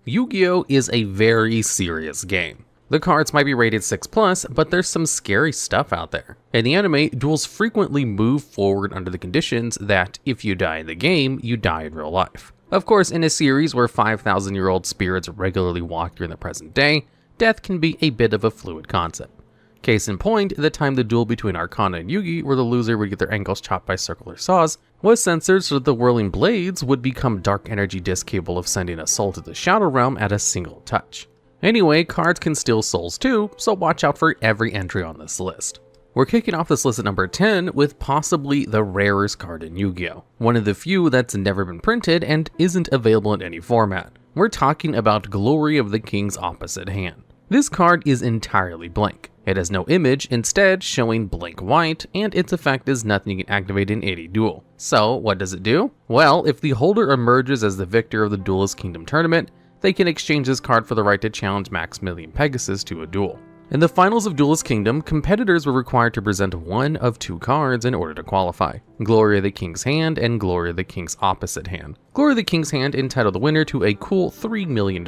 Yu-Gi-Oh is a very serious game. The cards might be rated 6+, but there's some scary stuff out there. In the anime, duels frequently move forward under the conditions that if you die in the game, you die in real life. Of course, in a series where 5,000-year-old spirits regularly walk during the present day, death can be a bit of a fluid concept. Case in point, the time the duel between Arkana and Yugi, where the loser would get their ankles chopped by circular saws, was censored so that the whirling blades would become dark energy discs capable of sending a soul to the Shadow Realm at a single touch. Anyway, cards can steal souls too, so watch out for every entry on this list. We're kicking off this list at number 10 with possibly the rarest card in Yu-Gi-Oh! One of the few that's never been printed and isn't available in any format. We're talking about Glory of the King's Opposite Hand. This card is entirely blank. It has no image, instead showing blank white, and its effect is nothing you can activate in any duel. So what does it do? Well, if the holder emerges as the victor of the Duelist Kingdom tournament, they can exchange this card for the right to challenge Maximilian Pegasus to a duel. In the finals of Duelist Kingdom, competitors were required to present one of two cards in order to qualify: Glory of the King's Hand and Glory of the King's Opposite Hand. Glory of the King's Hand entitled the winner to a cool $3 million.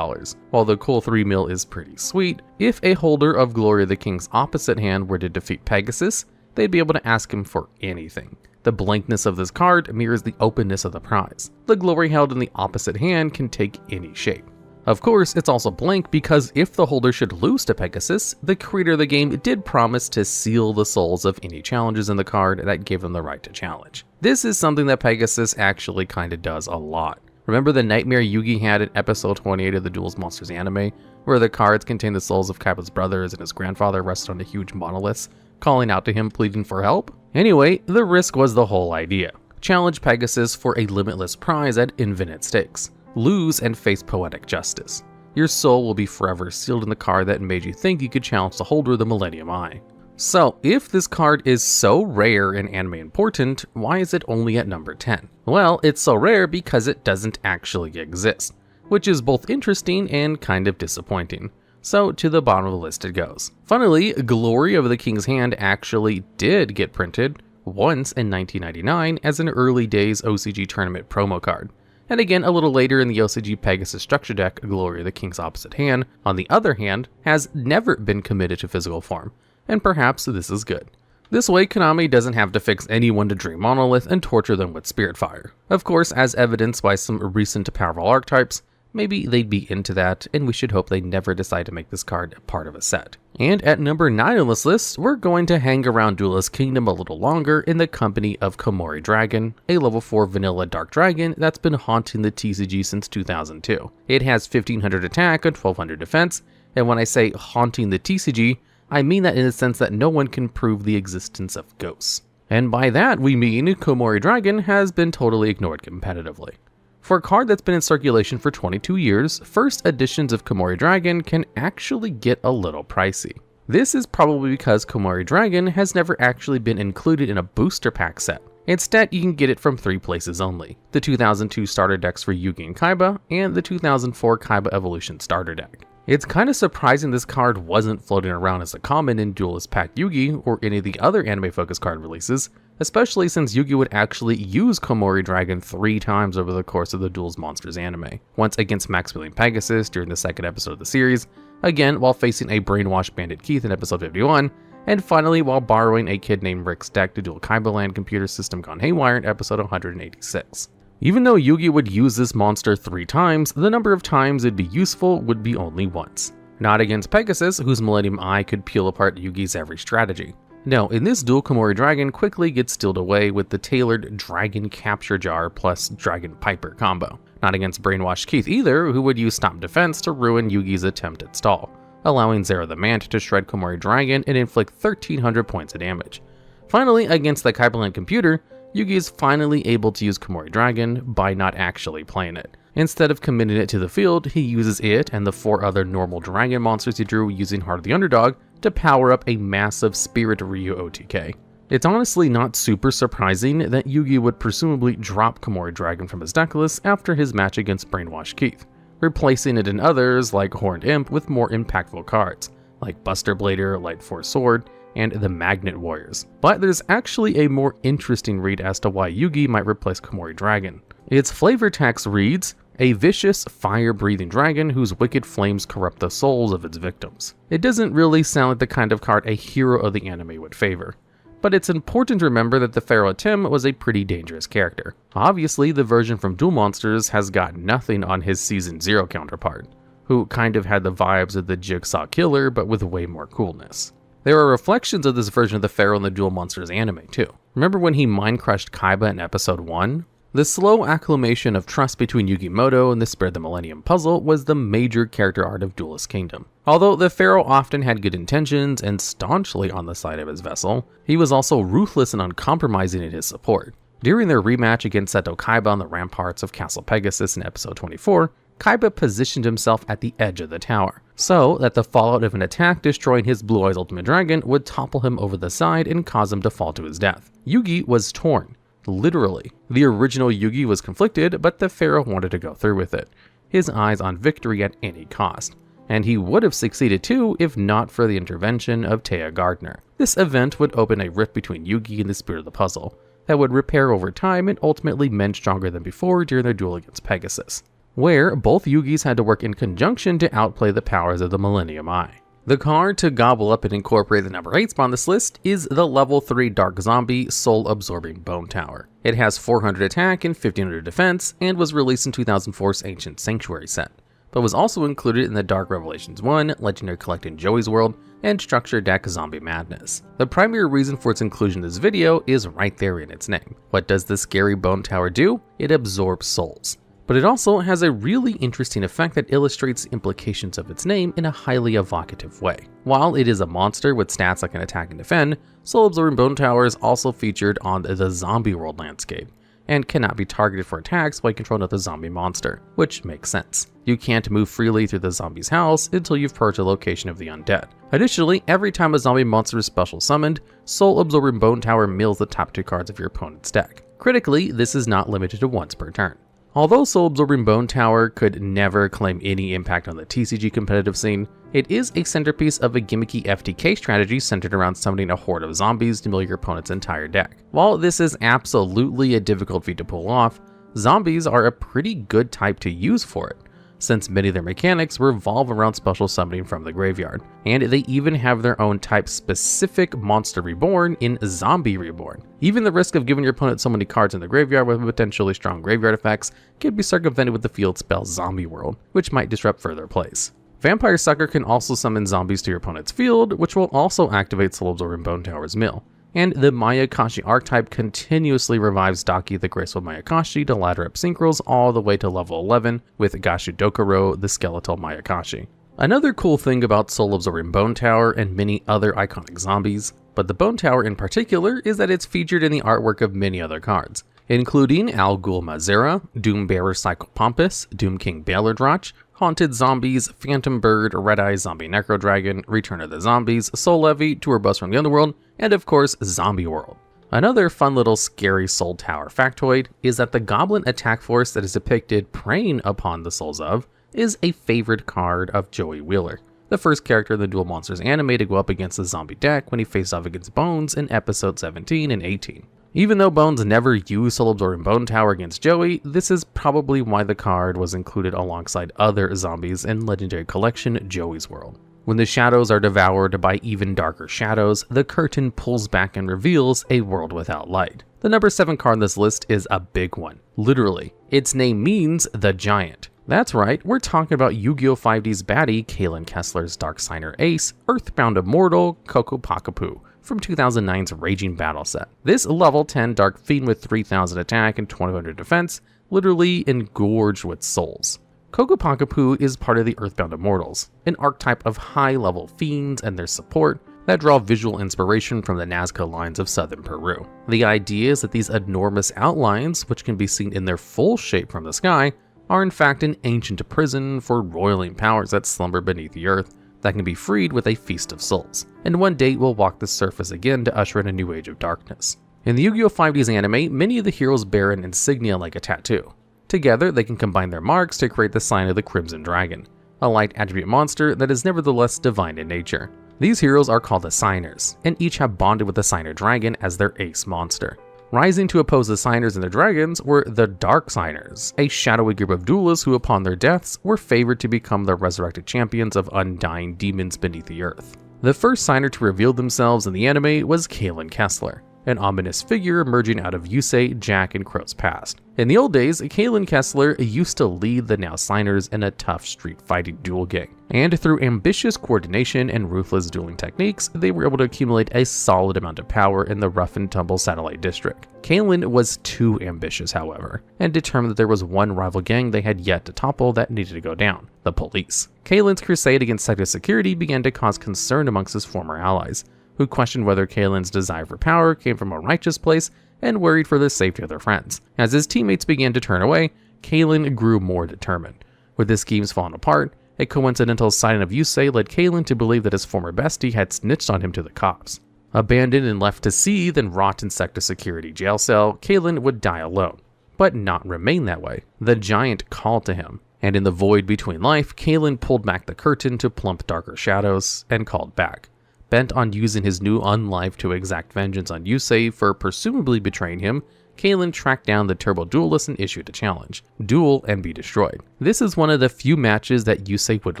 While the cool $3 million is pretty sweet, if a holder of Glory of the King's Opposite Hand were to defeat Pegasus, they'd be able to ask him for anything. The blankness of this card mirrors the openness of the prize. The glory held in the opposite hand can take any shape. Of course, it's also blank because if the holder should lose to Pegasus, the creator of the game did promise to seal the souls of any challenges in the card that gave them the right to challenge. This is something that Pegasus actually kinda does a lot. Remember the nightmare Yugi had in episode 28 of the Duels Monsters anime, where the cards contained the souls of Ccapa's brothers and his grandfather rested on a huge monolith, calling out to him pleading for help? Anyway, the risk was the whole idea. Challenge Pegasus for a limitless prize at infinite stakes. Lose and face poetic justice. Your soul will be forever sealed in the card that made you think you could challenge the holder of the Millennium Eye. So, if this card is so rare and anime important, why is it only at number 10? Well, it's so rare because it doesn't actually exist, which is both interesting and kind of disappointing. So, to the bottom of the list it goes. Funnily, Glory of the King's Hand actually did get printed once in 1999 as an early days OCG tournament promo card. And again a little later in the OCG Pegasus structure deck, Glory of the King's Opposite Hand, on the other hand, has never been committed to physical form, and perhaps this is good. This way, Konami doesn't have to fix anyone to Dream Monolith and torture them with Spirit Fire. Of course, as evidenced by some recent powerful archetypes, maybe they'd be into that, and we should hope they never decide to make this card part of a set. And at number 9 on this list, we're going to hang around Duelist Kingdom a little longer in the company of Koumori Dragon, a level 4 vanilla dark dragon that's been haunting the TCG since 2002. It has 1500 attack and 1200 defense, and when I say haunting the TCG, I mean that in the sense that no one can prove the existence of ghosts. And by that we mean Koumori Dragon has been totally ignored competitively. For a card that's been in circulation for 22 years, first editions of Koumori Dragon can actually get a little pricey. This is probably because Koumori Dragon has never actually been included in a booster pack set. Instead, you can get it from 3 places only: the 2002 starter decks for Yugi and Kaiba, and the 2004 Kaiba Evolution starter deck. It's kinda surprising this card wasn't floating around as a common in Duelist Pack Yugi or any of the other anime-focused card releases, especially since Yugi would actually use Koumori Dragon 3 times over the course of the Duels Monsters anime. Once against Maximilian Pegasus during the second episode of the series, again while facing a brainwashed Bandit Keith in episode 51, and finally while borrowing a kid named Rick's deck to duel Kaiba Land computer system gone haywire in episode 186. Even though Yugi would use this monster 3 times, the number of times it'd be useful would be only once. Not against Pegasus, whose Millennium Eye could peel apart Yugi's every strategy. No, in this duel, Koumori Dragon quickly gets stealed away with the tailored Dragon Capture Jar plus Dragon Piper combo. Not against Brainwashed Keith either, who would use Stop Defense to ruin Yugi's attempt at stall, allowing Zero the Mant to shred Koumori Dragon and inflict 1300 points of damage. Finally, against the Kaiba Land computer, Yugi is finally able to use Koumori Dragon by not actually playing it. Instead of committing it to the field, he uses it and the 4 other normal dragon monsters he drew using Heart of the Underdog to power up a massive Spirit Ryu OTK. It's honestly not super surprising that Yugi would presumably drop Koumori Dragon from his deck list after his match against Brainwashed Keith, replacing it in others like Horned Imp with more impactful cards, like Buster Blader, Light Force Sword, and the Magnet Warriors. But there's actually a more interesting read as to why Yugi might replace Koumori Dragon. Its flavor text reads, a vicious, fire-breathing dragon whose wicked flames corrupt the souls of its victims. It doesn't really sound like the kind of card a hero of the anime would favor. But it's important to remember that the Pharaoh Tim was a pretty dangerous character. Obviously, the version from Duel Monsters has got nothing on his Season 0 counterpart, who kind of had the vibes of the Jigsaw Killer but with way more coolness. There are reflections of this version of the Pharaoh in the Duel Monsters anime too. Remember when he mind-crushed Kaiba in episode 1? The slow acclimation of trust between Yugimoto and the Spirit of the Millennium puzzle was the major character arc of Duelist Kingdom. Although the Pharaoh often had good intentions and staunchly on the side of his vessel, he was also ruthless and uncompromising in his support. During their rematch against Seto Kaiba on the ramparts of Castle Pegasus in episode 24, Kaiba positioned himself at the edge of the tower, so that the fallout of an attack destroying his Blue Eyes Ultimate Dragon would topple him over the side and cause him to fall to his death. Yugi was torn. Literally. The original Yugi was conflicted, but the Pharaoh wanted to go through with it, his eyes on victory at any cost. And he would have succeeded too if not for the intervention of Taya Gardner. This event would open a rift between Yugi and the Spirit of the Puzzle, that would repair over time and ultimately mend stronger than before during their duel against Pegasus, where both Yugis had to work in conjunction to outplay the powers of the Millennium Eye. The card to gobble up and incorporate the number 8 spot on this list is the level 3 Dark Zombie Soul Absorbing Bone Tower. It has 400 attack and 1500 defense and was released in 2004's Ancient Sanctuary set, but was also included in the Dark Revelations 1, Legendary Collecting Joey's World, and Structure Deck Zombie Madness. The primary reason for its inclusion in this video is right there in its name. What does the scary bone tower do? It absorbs souls. But it also has a really interesting effect that illustrates the implications of its name in a highly evocative way. While it is a monster with stats that can attack and defend, Soul Absorbing Bone Tower is also featured on the Zombie World landscape, and cannot be targeted for attacks while controlling another zombie monster, which makes sense. You can't move freely through the zombie's house until you've purged the location of the undead. Additionally, every time a zombie monster is special summoned, Soul Absorbing Bone Tower mills the top 2 cards of your opponent's deck. Critically, this is not limited to once per turn. Although Soul Absorbing Bone Tower could never claim any impact on the TCG competitive scene, it is a centerpiece of a gimmicky FTK strategy centered around summoning a horde of zombies to mill your opponent's entire deck. While this is absolutely a difficult feat to pull off, zombies are a pretty good type to use for it, since many of their mechanics revolve around special summoning from the graveyard, and they even have their own type-specific monster reborn in Zombie Reborn. Even the risk of giving your opponent so many cards in the graveyard with potentially strong graveyard effects can be circumvented with the field spell Zombie World, which might disrupt further plays. Vampire Sucker can also summon zombies to your opponent's field, which will also activate Soul Absorbing Bone Tower's mill. And the Mayakashi archetype continuously revives Daki the Graceful Mayakashi to ladder up synchros all the way to level 11 with Gashu Dokuro the Skeletal Mayakashi. Another cool thing about Soul Absorbing Bone Tower and many other iconic zombies, but the Bone Tower in particular, is that it's featured in the artwork of many other cards, including Al Ghul Mazera, Doombearer Psychopompous, Doom King Bailordrach, Haunted Zombies, Phantom Bird, Red Eye Zombie Necro Dragon, Return of the Zombies, Soul Levy, Tour Bus from the Underworld, and of course Zombie World. Another fun little scary Soul Tower factoid is that the Goblin attack force that is depicted preying upon the souls of is a favorite card of Joey Wheeler, the first character in the Duel Monsters anime to go up against the zombie deck when he faced off against Bones in episode 17 and 18. Even though Bones never used Soul Absorbing Bone Tower against Joey, this is probably why the card was included alongside other zombies in Legendary Collection Joey's World. When the shadows are devoured by even darker shadows, the curtain pulls back and reveals a world without light. The number 7 card on this list is a big one. Literally, its name means the Giant. That's right, we're talking about Yu-Gi-Oh! 5D's baddie, Kalen Kessler's Dark Signer Ace, Earthbound Immortal, Ccapac from 2009's Raging Battle set. This level 10 Dark Fiend with 3000 attack and 1200 defense, literally engorged with souls. Ccapac is part of the Earthbound Immortals, an archetype of high-level fiends and their support that draw visual inspiration from the Nazca lines of southern Peru. The idea is that these enormous outlines, which can be seen in their full shape from the sky, are in fact an ancient prison for roiling powers that slumber beneath the earth that can be freed with a feast of souls, and one day will walk the surface again to usher in a new age of darkness. In the Yu-Gi-Oh! 5D's anime, many of the heroes bear an insignia like a tattoo. Together, they can combine their marks to create the sign of the Crimson Dragon, a light attribute monster that is nevertheless divine in nature. These heroes are called the Signers, and each have bonded with the Signer Dragon as their ace monster. Rising to oppose the Signers and their dragons were the Dark Signers, a shadowy group of duelists who upon their deaths were favored to become the resurrected champions of undying demons beneath the earth. The first Signer to reveal themselves in the anime was Kalen Kessler, an ominous figure emerging out of Yusei, Jack, and Crow's past. In the old days, Kalen Kessler used to lead the now Signers in a tough street fighting duel gang, and through ambitious coordination and ruthless dueling techniques, they were able to accumulate a solid amount of power in the rough and tumble satellite district. Kalen was too ambitious, however, and determined that there was one rival gang they had yet to topple that needed to go down: the police. Kalen's crusade against sector security began to cause concern amongst his former allies, who questioned whether Kalen's desire for power came from a righteous place and worried for the safety of their friends. As his teammates began to turn away, Kalen grew more determined. With his schemes falling apart, a coincidental sighting of Yusei led Kalen to believe that his former bestie had snitched on him to the cops. Abandoned and left to seethe and rot in sector security jail cell, Kalen would die alone, but not remain that way. The giant called to him, and in the void between life, Kalen pulled back the curtain to plump darker shadows and called back. Bent on using his new unlife to exact vengeance on Yusei for presumably betraying him, Kalen tracked down the turbo duelist and issued a challenge: duel and be destroyed. This is one of the few matches that Yusei would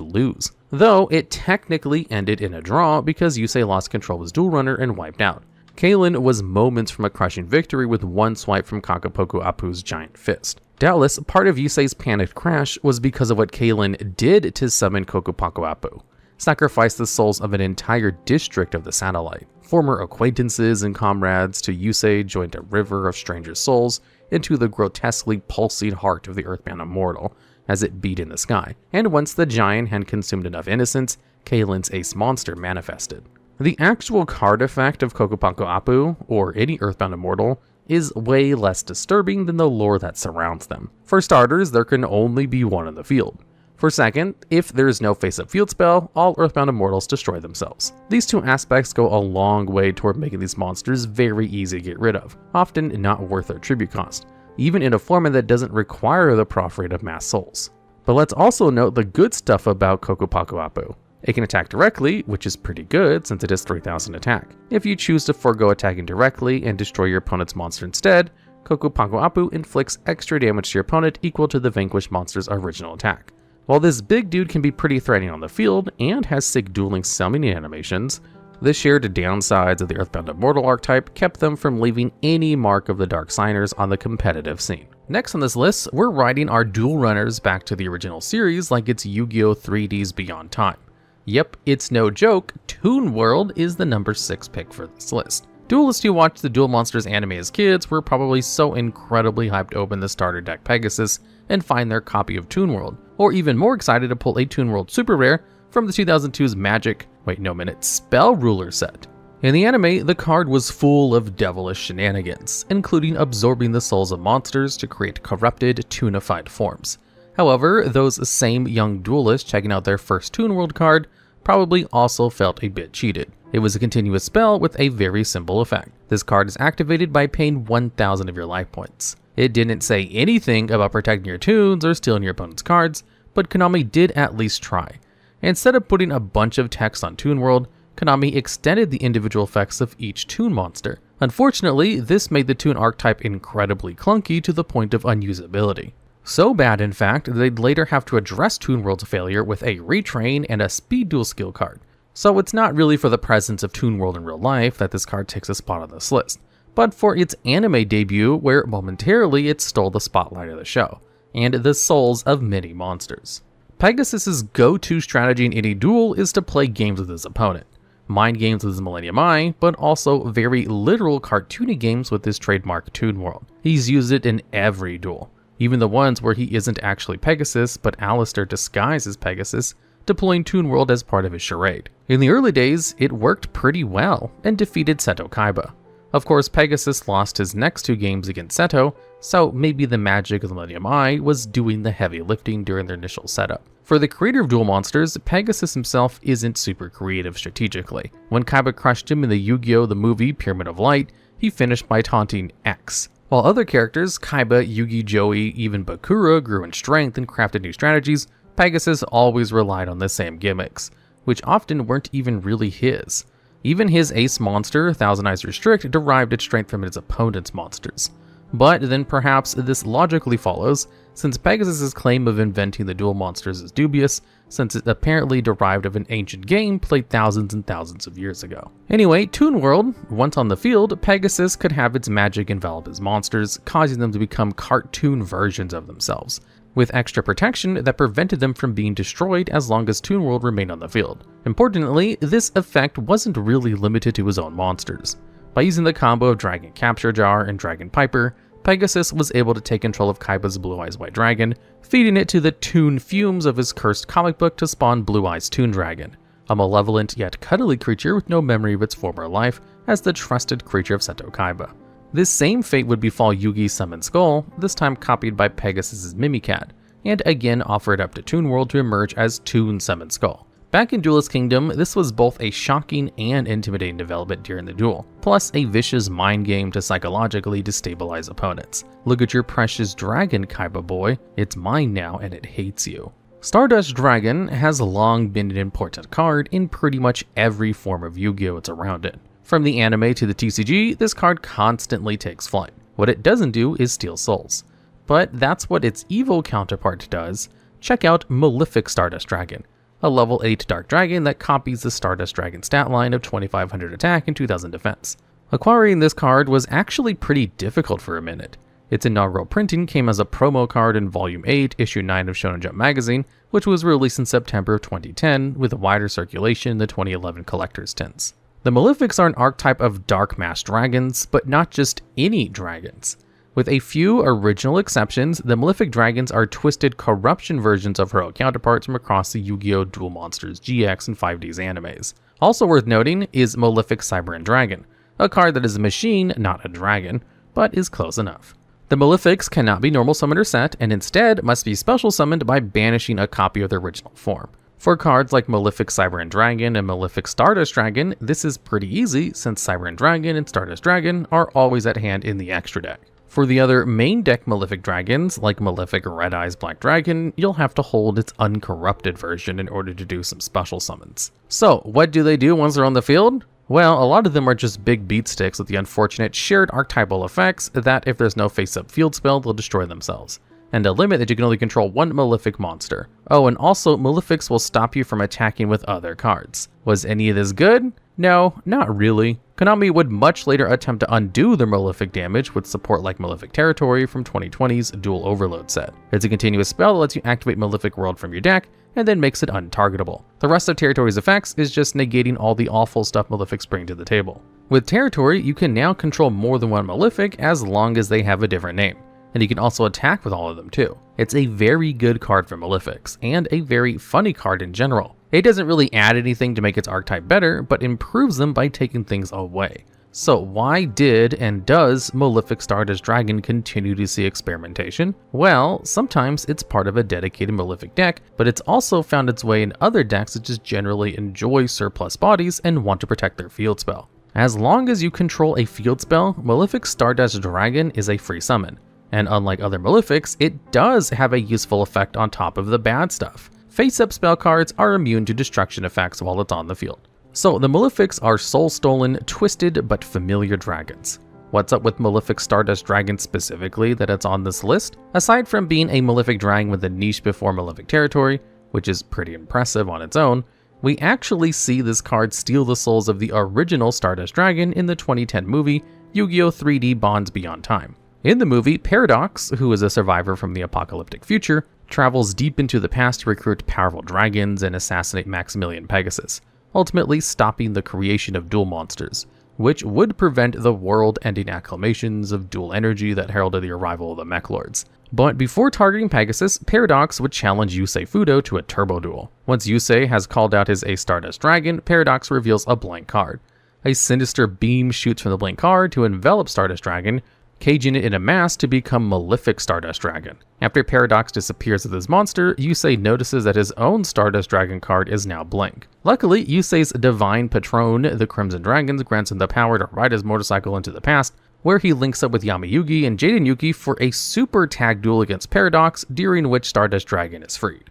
lose, though it technically ended in a draw because Yusei lost control of his duel runner and wiped out. Kalen was moments from a crushing victory with one swipe from Ccapac Apu's giant fist. Doubtless, part of Yusei's panicked crash was because of what Kalen did to summon Ccapac Apu. Sacrifice the souls of an entire district of the satellite. Former acquaintances and comrades to Yusei joined a river of stranger souls into the grotesquely pulsing heart of the Earthbound Immortal as it beat in the sky, and once the giant had consumed enough innocence, Kalen's ace monster manifested. The actual card effect of Ccapac Apu, or any Earthbound Immortal, is way less disturbing than the lore that surrounds them. For starters, there can only be one in the field. For second, if there is no face-up field spell, all Earthbound Immortals destroy themselves. These two aspects go a long way toward making these monsters very easy to get rid of, often not worth their tribute cost, even in a format that doesn't require the proc rate of mass souls. But let's also note the good stuff about Ccapac Apu. It can attack directly, which is pretty good since it is 3000 attack. If you choose to forego attacking directly and destroy your opponent's monster instead, Ccapac Apu inflicts extra damage to your opponent equal to the vanquished monster's original attack. While this big dude can be pretty threatening on the field and has sick dueling summoning animations, the shared downsides of the Earthbound Immortal archetype kept them from leaving any mark of the Dark Signers on the competitive scene. Next on this list, we're riding our duel runners back to the original series like it's Yu-Gi-Oh! 3D's Beyond Time. Yep, it's no joke, Toon World is the number 6 pick for this list. Duelists who watched the Duel Monsters anime as kids were probably so incredibly hyped to open the starter deck Pegasus and find their copy of Toon World, or even more excited to pull a Toon World Super Rare from the 2002's Spell Ruler set. In the anime, the card was full of devilish shenanigans, including absorbing the souls of monsters to create corrupted, toonified forms. However, those same young duelists checking out their first Toon World card probably also felt a bit cheated. It was a continuous spell with a very simple effect. This card is activated by paying 1,000 of your life points. It didn't say anything about protecting your toons or stealing your opponent's cards, but Konami did at least try. Instead of putting a bunch of text on Toon World, Konami extended the individual effects of each toon monster. Unfortunately, this made the toon archetype incredibly clunky to the point of unusability. So bad, in fact, they'd later have to address Toon World's failure with a retrain and a speed duel skill card. So it's not really for the presence of Toon World in real life that this card takes a spot on this list, but for its anime debut where momentarily it stole the spotlight of the show, and the souls of many monsters. Pegasus's go-to strategy in any duel is to play games with his opponent. Mind games with his Millennium Eye, but also very literal cartoony games with his trademark Toon World. He's used it in every duel, even the ones where he isn't actually Pegasus, but Alistair disguises Pegasus, deploying Toon World as part of his charade. In the early days, it worked pretty well, and defeated Seto Kaiba. Of course, Pegasus lost his next 2 games against Seto, so maybe the magic of the Millennium Eye was doing the heavy lifting during their initial setup. For the creator of Duel Monsters, Pegasus himself isn't super creative strategically. When Kaiba crushed him in the Yu-Gi-Oh! The movie Pyramid of Light, he finished by taunting X. While other characters, Kaiba, Yugi, Joey, even Bakura, grew in strength and crafted new strategies, Pegasus always relied on the same gimmicks, which often weren't even really his. Even his ace monster, Thousand Eyes Restrict, derived its strength from its opponent's monsters. But then perhaps this logically follows, since Pegasus's claim of inventing the duel monsters is dubious, since it apparently derived of an ancient game played thousands and thousands of years ago. Anyway, Toon World, once on the field, Pegasus could have its magic envelop his monsters, causing them to become cartoon versions of themselves, with extra protection that prevented them from being destroyed as long as Toon World remained on the field. Importantly, this effect wasn't really limited to his own monsters. By using the combo of Dragon Capture Jar and Dragon Piper, Pegasus was able to take control of Kaiba's Blue Eyes White Dragon, feeding it to the Toon fumes of his cursed comic book to spawn Blue Eyes Toon Dragon, a malevolent yet cuddly creature with no memory of its former life as the trusted creature of Seto Kaiba. This same fate would befall Yugi's Summon Skull, this time copied by Pegasus's Mimicat, and again offered up to Toon World to emerge as Toon Summon Skull. Back in Duelist Kingdom, this was both a shocking and intimidating development during the duel, plus a vicious mind game to psychologically destabilize opponents. Look at your precious dragon, Kaiba boy, it's mine now and it hates you. Stardust Dragon has long been an important card in pretty much every form of Yu-Gi-Oh! It's around it. From the anime to the TCG, this card constantly takes flight. What it doesn't do is steal souls. But that's what its evil counterpart does. Check out Malefic Stardust Dragon, a level 8 Dark Dragon that copies the Stardust Dragon stat line of 2500 attack and 2000 defense. Acquiring this card was actually pretty difficult for a minute. Its inaugural printing came as a promo card in Volume 8, Issue 9 of Shonen Jump magazine, which was released in September of 2010 with a wider circulation in the 2011 collector's tints. The Malefics are an archetype of Dark Masked Dragons, but not just any dragons. With a few original exceptions, the Malefic Dragons are twisted corruption versions of heroic counterparts from across the Yu-Gi-Oh! Duel Monsters GX and 5D's animes. Also worth noting is Malefic Cyber Dragon, a card that is a machine, not a dragon, but is close enough. The Malefics cannot be normal summoned or set, and instead must be special summoned by banishing a copy of their original form. For cards like Malefic Cyber Dragon and Malefic Stardust Dragon, this is pretty easy since Cyber Dragon and Stardust Dragon are always at hand in the extra deck. For the other main deck Malefic Dragons, like Malefic Red Eyes Black Dragon, you'll have to hold its uncorrupted version in order to do some special summons. So, what do they do once they're on the field? Well, a lot of them are just big beat sticks with the unfortunate shared archetypal effects that if there's no face-up field spell, they'll destroy themselves, and a limit that you can only control one Malefic monster. Oh, and also, Malefics will stop you from attacking with other cards. Was any of this good? No, not really. Konami would much later attempt to undo their Malefic damage with support like Malefic Territory from 2020's Duel Overload set. It's a continuous spell that lets you activate Malefic World from your deck, and then makes it untargetable. The rest of Territory's effects is just negating all the awful stuff Malefics bring to the table. With Territory, you can now control more than one Malefic as long as they have a different name, and you can also attack with all of them too. It's a very good card for Malefics, and a very funny card in general. It doesn't really add anything to make its archetype better, but improves them by taking things away. So why did and does Malefic Stardust Dragon continue to see experimentation? Well, sometimes it's part of a dedicated Malefic deck, but it's also found its way in other decks that just generally enjoy surplus bodies and want to protect their field spell. As long as you control a field spell, Malefic Stardust Dragon is a free summon. And unlike other Malefics, it does have a useful effect on top of the bad stuff. Face-up spell cards are immune to destruction effects while it's on the field. So the Malefics are soul-stolen, twisted, but familiar dragons. What's up with Malefic Stardust Dragon specifically that it's on this list? Aside from being a Malefic Dragon with a niche before Malefic Territory, which is pretty impressive on its own, we actually see this card steal the souls of the original Stardust Dragon in the 2010 movie Yu-Gi-Oh! 3D Bonds Beyond Time. In the movie, Paradox, who is a survivor from the apocalyptic future, travels deep into the past to recruit powerful dragons and assassinate Maximilian Pegasus, ultimately stopping the creation of duel monsters, which would prevent the world-ending acclamations of dual energy that heralded the arrival of the Mech Lords. But before targeting Pegasus, Paradox would challenge Yusei Fudo to a turbo duel. Once Yusei has called out his Ace Stardust Dragon, Paradox reveals a blank card. A sinister beam shoots from the blank card to envelop Stardust Dragon, caging it in a mass to become Malefic Stardust Dragon. After Paradox disappears with his monster, Yusei notices that his own Stardust Dragon card is now blank. Luckily, Yusei's divine patron, the Crimson Dragons, grants him the power to ride his motorcycle into the past, where he links up with Yami-Yugi and Jaden Yuki for a super tag duel against Paradox, during which Stardust Dragon is freed.